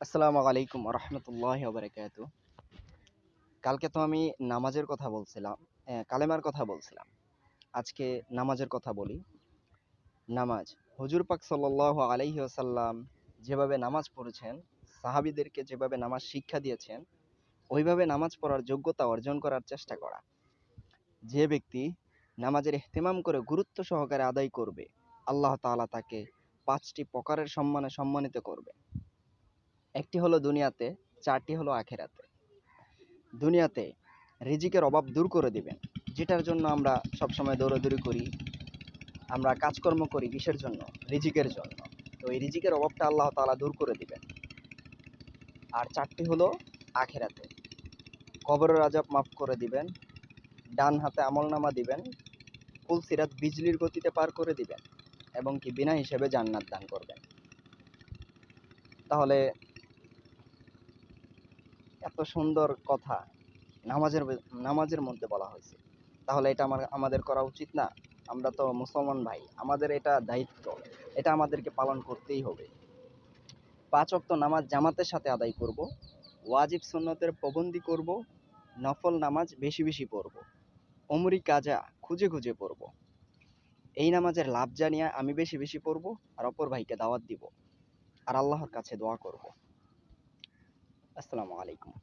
আসসালামু আলাইকুম রহমতুল্লাহ বারাকাতু। কালকে তো আমি নামাজের কথা বলছিলাম, কালেমার কথা বলছিলাম। আজকে নামাজের কথা বলি। নামাজ, হুজুর পাক সাল্লাল্লাহু আলাইহি ওয়াসাল্লাম যেভাবে নামাজ পড়েছেন, সাহাবীদেরকে যেভাবে নামাজ শিক্ষা দিয়েছেন, ওইভাবে নামাজ পড়ার যোগ্যতা অর্জন করার চেষ্টা করা। যে ব্যক্তি নামাজের ইহতিমাম করে গুরুত্ব সহকারে আদায় করবে, আল্লাহ তাআলা তাকে ৫টি প্রকারের সম্মানে সম্মানিত করবে। একটি হলো দুনিয়াতে, ৪টি হলো আখিরাতে। দুনিয়াতে রিজিকের অভাব দূর করে দিবেন, যেটার জন্য আমরা সবসময় দৌড়াদৌড়ি করি, আমরা কাজকর্ম করি কিসের জন্য? রিজিকের জন্য। তো এই রিজিকের অভাবটা আল্লাহ তাআলা দূর করে দিবেন। আর ৪টি হলো আখিরাতে, কবরের আযাব মাফ করে দিবেন, ডান হাতে আমলনামা দিবেন, পুলসিরাত বিজলির গতিতে পার করে দিবেন, এবং কি বিনা হিসেবে জান্নাত দান করবেন। তাহলে এত সুন্দর কথা নামাজের নামাজের মধ্যে বলা হয়েছে, তাহলে এটা আমাদের করা উচিত না? আমরা তো মুসলমান ভাই, আমাদের এটা দায়িত্ব, এটা আমাদেরকে পালন করতেই হবে। ৫ ওয়াক্ত নামাজ জামাতের সাথে আদায় করব, ওয়াজিব সুন্নতের পাবন্দি করব, নফল নামাজ বেশি বেশি পড়ব, উমরি কাজা খুঁজে খুঁজে পড়ব। এই নামাজের লাভ জানিয়ে আমি বেশি বেশি পড়ব, আর অপর ভাইকে দাওয়াত দিব, আর আল্লাহর কাছে দোয়া করব। আসসালামু আলাইকুম।